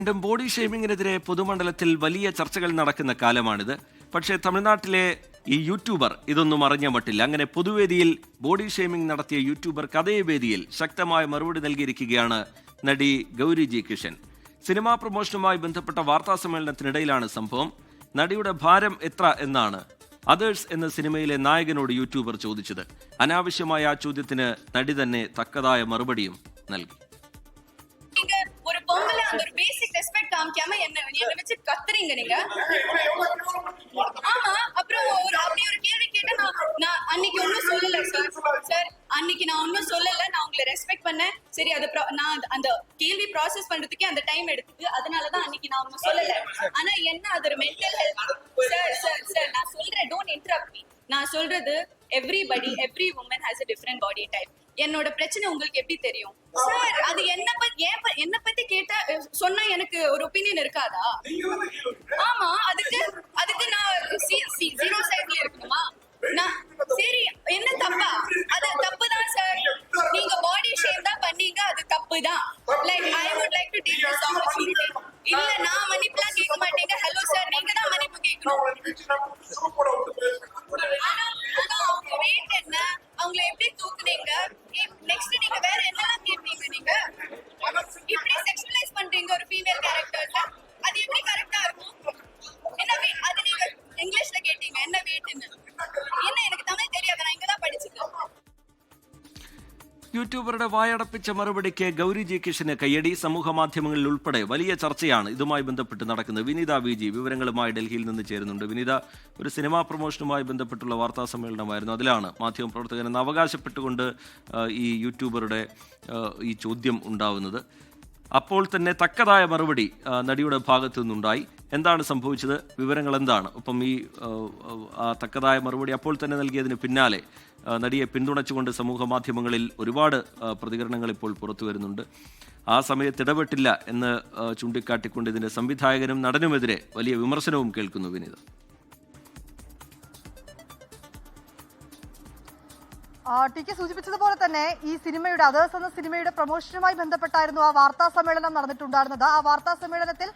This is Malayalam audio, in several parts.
വീണ്ടും ബോഡി ഷേമിങ്ങിനെതിരെ പൊതുമണ്ഡലത്തിൽ വലിയ ചർച്ചകൾ നടക്കുന്ന കാലമാണിത്. പക്ഷേ തമിഴ്നാട്ടിലെ ഈ യൂട്യൂബർ ഇതൊന്നും അറിഞ്ഞ മട്ടില്ല. അങ്ങനെ പൊതുവേദിയിൽ ബോഡി ഷേമിംഗ് നടത്തിയ യൂട്യൂബർക്ക് അതേ വേദിയിൽ ശക്തമായ മറുപടി നൽകിയിരിക്കുകയാണ് നടി ഗൗരി ജി കിഷൻ. സിനിമാ പ്രൊമോഷനുമായി ബന്ധപ്പെട്ട വാർത്താ സമ്മേളനത്തിനിടയിലാണ് സംഭവം. നടിയുടെ ഭാരം എത്ര എന്നാണ് അതേഴ്സ് എന്ന സിനിമയിലെ നായകനോട് യൂട്യൂബർ ചോദിച്ചത്. അനാവശ്യമായ ആ ചോദ്യത്തിന് നടി തന്നെ തക്കതായ മറുപടിയും നൽകി. ஒரு பொம்பளை அந்த ஒரு பேசிக் ரெஸ்பெக்ட் காமிக்காம என்ன வச்சு கத்துறீங்க நீங்க. ஆமா, அப்புறம் அப்படி ஒரு கேள்வி கேட்டா நான் அன்னைக்கு ஒன்னும் சொல்லல சார். அன்னைக்கு நான் ஒன்னும் சொல்லல. நான் உங்களை ரெஸ்பெக்ட் பண்ணேன். சரி, அது நான் அந்த கேள்வி ப்ராசஸ் பண்றதுக்கே அந்த டைம் எடுத்துக்கு. அதனாலதான் அன்னைக்கு நான் ஒன்னும் சொல்லல. ஆனா என்ன அது ஒரு மென்டல் ஹெல்த் சார் நான் சொல்றேன், டோன்ட் இன்டரப்ட் மீ. நான் சொல்றது every woman has a different body type. என்னோட பிரச்சனை உங்களுக்கு எப்படி தெரியும் சார்? அது என்ன பத்தி கேட்டா சொன்னா எனக்கு ஒரு ஒப்பீனியன் இருக்காதா? ஆமா, அதுக்கு நான் ஜீரோ சைட்ல இருக்கணுமா? நான் சரி, என்ன தப்பா? அது தப்பு தான் சார். நீங்க பாடி ஷேம் தான் பண்ணீங்க, அது தப்பு தான். Like I would like to take this opportunity. இல்ல, நான் மன்னிப்புலாம் கேட்க மாட்டேங்க. ஹலோ சார், நீங்க தான் மன்னிப்பு கேட்கணும். அவங்க வெயிட் என்ன, அவங்களை எப்படி தூக்குனீங்க, நெக்ஸ்ட் நீங்க வேற என்னெல்லாம் கேட்பீங்க? நீங்க இப்படி செக்ஷுவலைஸ் பண்றீங்க ஒரு ஃபீமேல் கேரக்டர்ல. அது எப்படி கரெக்டா இருக்கும்? என்ன அது நீங்க இங்கிலீஷ்ல கேட்டீங்க என்ன வெயிட்னு. என்ன எனக்கு தமிழ் தெரியாது, நான் இங்கதான் படிச்சிருக்கேன். യൂട്യൂബറുടെ വായടപ്പിച്ച മറുപടിക്ക് ഗൗരി ജി കിഷന് കയ്യടി. സമൂഹ മാധ്യമങ്ങളിൽ ഉൾപ്പെടെ വലിയ ചർച്ചയാണ് ഇതുമായി ബന്ധപ്പെട്ട് നടക്കുന്നത്. വിനീത വി ജി വിവരങ്ങളുമായി ഡൽഹിയിൽ നിന്ന് ചേരുന്നുണ്ട്. വിനീത, ഒരു സിനിമാ പ്രൊമോഷനുമായി ബന്ധപ്പെട്ടുള്ള വാർത്താ സമ്മേളനമായിരുന്നു. അതിലാണ് മാധ്യമപ്രവർത്തകനെന്ന് അവകാശപ്പെട്ടുകൊണ്ട് ഈ യൂട്യൂബറുടെ ഈ ചോദ്യം ഉണ്ടാവുന്നത്. അപ്പോൾ തന്നെ തക്കതായ മറുപടി നടിയുടെ ഭാഗത്തു നിന്നുണ്ടായി. എന്താണ് സംഭവിച്ചത്? വിവരങ്ങൾ എന്താണ്? ഒപ്പം ഈ തക്കതായ മറുപടി അപ്പോൾ തന്നെ നൽകിയതിന് പിന്നാലെ നടിയെ പിന്തുണച്ചുകൊണ്ട് സമൂഹ മാധ്യമങ്ങളിൽ ഒരുപാട് പ്രതികരണങ്ങൾ ഇപ്പോൾ പുറത്തു വരുന്നുണ്ട്. ആ സമയത്ത് ഇടപെട്ടില്ല എന്ന് ചൂണ്ടിക്കാട്ടിക്കൊണ്ട് ഇതിൻ്റെ സംവിധായകനും നടനുമെതിരെ വലിയ വിമർശനവും കേൾക്കുന്നു. വിനീത, ടി കെ സൂചിപ്പിച്ചതുപോലെ തന്നെ ഈ സിനിമയുടെ അതേഴ്സ് എന്ന സിനിമയുടെ പ്രൊമോഷനുമായി ബന്ധപ്പെട്ടായിരുന്നു ആ വാർത്താ സമ്മേളനം നടന്നിട്ടുണ്ടായിരുന്നത്. ആ വാർത്താ സമ്മേളനത്തിൽ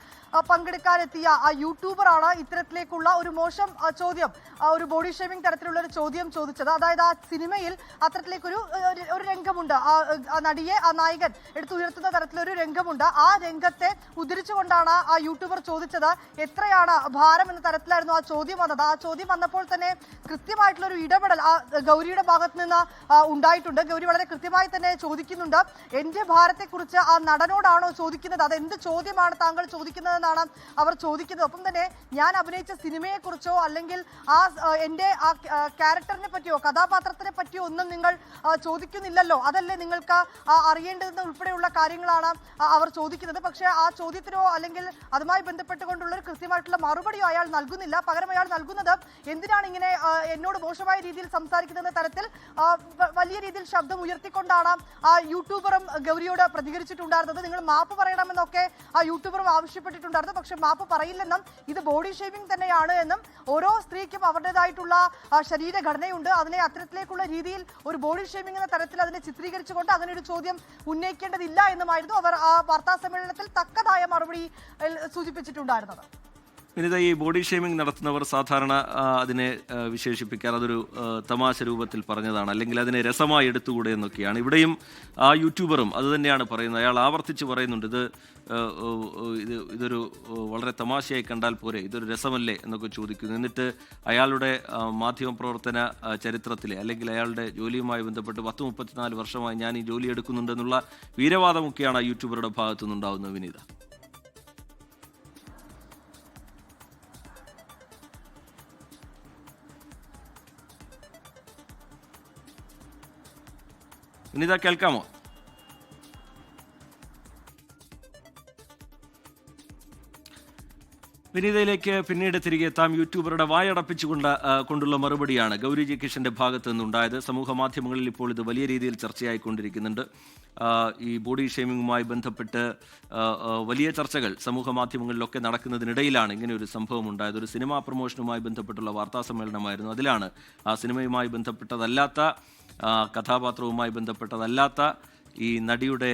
പങ്കെടുക്കാനെത്തിയ ആ യൂട്യൂബറാണ് ഇത്തരത്തിലേക്കുള്ള ഒരു മോശം ചോദ്യം, ഒരു ബോഡി ഷേമിംഗ് തരത്തിലുള്ള ഒരു ചോദ്യം ചോദിച്ചത്. അതായത് ആ സിനിമയിൽ അത്തരത്തിലേക്കൊരു രംഗമുണ്ട്, ആ നടിയെ ആ നായകൻ എടുത്തുയർത്തുന്ന തരത്തിലൊരു രംഗമുണ്ട്. ആ രംഗത്തെ ഉദ്ധരിച്ചുകൊണ്ടാണ് ആ യൂട്യൂബർ ചോദിച്ചത് എത്രയാണ് ഭാരം എന്ന തരത്തിലായിരുന്നു ആ ചോദ്യം വന്നത്. ആ ചോദ്യം വന്നപ്പോൾ തന്നെ കൃത്യമായിട്ടുള്ള ഒരു ഇടപെടൽ ആ ഗൗരിയുടെ ഭാഗത്ത് നിന്ന് ഉണ്ടായിട്ടുണ്ട്. ഗൗരി വളരെ കൃത്യമായി തന്നെ ചോദിക്കുന്നുണ്ട്, എന്റെ ഭാരത്തെക്കുറിച്ച് ആ നടനോടാണോ ചോദിക്കുന്നത്? അതെന്ത് ചോദ്യമാണ് താങ്കൾ ചോദിക്കുന്നതെന്നാണ് അവർ ചോദിക്കുന്നത്. ഒപ്പം തന്നെ ഞാൻ അഭിനയിച്ച സിനിമയെക്കുറിച്ചോ അല്ലെങ്കിൽ എന്റെ ആ ക്യാരക്ടറിനെ പറ്റിയോ കഥാപാത്രത്തിനെ പറ്റിയോ ഒന്നും നിങ്ങൾ ചോദിക്കുന്നില്ലല്ലോ, അതല്ലേ നിങ്ങൾക്ക് അറിയേണ്ടതെന്ന് ഉൾപ്പെടെയുള്ള കാര്യങ്ങളാണ് അവർ ചോദിക്കുന്നത്. പക്ഷേ ആ ചോദ്യത്തിനോ അല്ലെങ്കിൽ അതുമായി ബന്ധപ്പെട്ടുകൊണ്ടുള്ള ഒരു കൃത്യമായിട്ടുള്ള മറുപടിയോ അയാൾ നൽകുന്നില്ല. പകരം അയാൾ നൽകുന്നത് എന്തിനാണ് ഇങ്ങനെ എന്നോട് മോശമായ രീതിയിൽ സംസാരിക്കുന്ന തരത്തിൽ വലിയ രീതിയിൽ ശബ്ദം ഉയർത്തിക്കൊണ്ടാണ് ആ യൂട്യൂബറും ഗൗരിയോട് പ്രതികരിച്ചിട്ടുണ്ടായിരുന്നത്. നിങ്ങൾ മാപ്പ് പറയണമെന്നൊക്കെ ആ യൂട്യൂബറും ആവശ്യപ്പെട്ടിട്ടുണ്ടായിരുന്നു. പക്ഷെ മാപ്പ് പറയില്ലെന്നും ഇത് ബോഡി ഷേമിംഗ് തന്നെയാണ് എന്നും ഓരോ സ്ത്രീക്കും അവരുടേതായിട്ടുള്ള ശരീരഘടനയുണ്ട്, അതിനെ അത്തരത്തിലേക്കുള്ള രീതിയിൽ ഒരു ബോഡി ഷേമിംഗ് എന്ന തരത്തിൽ അതിനെ ചിത്രീകരിച്ചുകൊണ്ട് അങ്ങനെ ഒരു ചോദ്യം ഉന്നയിക്കേണ്ടതില്ല എന്നുമായിരുന്നു അവർ ആ വാർത്താ സമ്മേളനത്തിൽ തക്കതായ മറുപടി സൂചിപ്പിച്ചിട്ടുണ്ടായിരുന്നത്. വിനീത, ഈ ബോഡി ഷേമിംഗ് നടത്തുന്നവർ സാധാരണ അതിനെ വിശേഷിപ്പിക്കാറ് അതൊരു തമാശ രൂപത്തിൽ പറഞ്ഞതാണ്, അല്ലെങ്കിൽ അതിനെ രസമായി എടുത്തുകൂടെ എന്നൊക്കെയാണ്. ഇവിടെയും ആ യൂട്യൂബറും അത് തന്നെയാണ് പറയുന്നത്. അയാൾ ആവർത്തിച്ച് പറയുന്നുണ്ട്, ഇതൊരു വളരെ തമാശയായി കണ്ടാൽ പോരെ, ഇതൊരു രസമല്ലേ എന്നൊക്കെ ചോദിക്കുന്നു. എന്നിട്ട് അയാളുടെ മാധ്യമപ്രവർത്തന ചരിത്രത്തിലെ അല്ലെങ്കിൽ അയാളുടെ ജോലിയുമായി ബന്ധപ്പെട്ട് 34 വർഷമായി ഞാൻ ഈ ജോലി എടുക്കുന്നുണ്ടെന്നുള്ള വീരവാദമൊക്കെയാണ് ആ യൂട്യൂബറുടെ ഭാഗത്തു നിന്നുണ്ടാകുന്നത്. വിനീത, വിനീത കേൾക്കാമോ? വിനീതയിലേക്ക് പിന്നീട് തിരികെ എത്താം. യൂട്യൂബറുടെ കൊണ്ടുള്ള മറുപടിയാണ് ഗൗരി ജി കിഷന്റെ ഭാഗത്തു നിന്നുണ്ടായത്. സമൂഹ മാധ്യമങ്ങളിൽ ഇപ്പോൾ ഇത് വലിയ രീതിയിൽ ചർച്ചയായിക്കൊണ്ടിരിക്കുന്നുണ്ട്. ഈ ബോഡി ഷേമിങ്ങുമായി ബന്ധപ്പെട്ട് വലിയ ചർച്ചകൾ സമൂഹ മാധ്യമങ്ങളിലൊക്കെ നടക്കുന്നതിനിടയിലാണ് ഇങ്ങനെ ഒരു സംഭവം ഉണ്ടായത്. ഒരു സിനിമാ പ്രൊമോഷനുമായി ബന്ധപ്പെട്ടുള്ള വാർത്താ സമ്മേളനമായിരുന്നു. അതിലാണ് ആ സിനിമയുമായി ബന്ധപ്പെട്ടതല്ലാത്ത കഥാപാത്രവുമായി ബന്ധപ്പെട്ടതല്ലാത്ത ഈ നടിയുടെ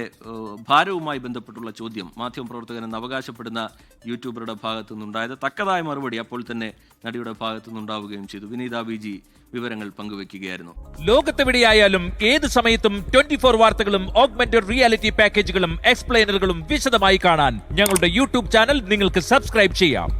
ഭാരവുമായി ബന്ധപ്പെട്ടുള്ള ചോദ്യം മാധ്യമപ്രവർത്തകനെന്ന് അവകാശപ്പെടുന്ന യൂട്യൂബറുടെ ഭാഗത്തു നിന്നുണ്ടായത്. തക്കതായ മറുപടി അപ്പോൾ തന്നെ നടിയുടെ ഭാഗത്തു നിന്നുണ്ടാവുകയും ചെയ്തു. വിനീത വിജി വിവരങ്ങൾ പങ്കുവെക്കുകയായിരുന്നു. ലോകത്തെവിടെയായാലും ഏത് സമയത്തും 24 വാർത്തകളും ഓഗ്മെന്റഡ് റിയാലിറ്റി പാക്കേജുകളും എക്സ്പ്ലെയിനറുകളും വിശദമായി കാണാൻ ഞങ്ങളുടെ യൂട്യൂബ് ചാനൽ നിങ്ങൾക്ക് സബ്സ്ക്രൈബ് ചെയ്യാം.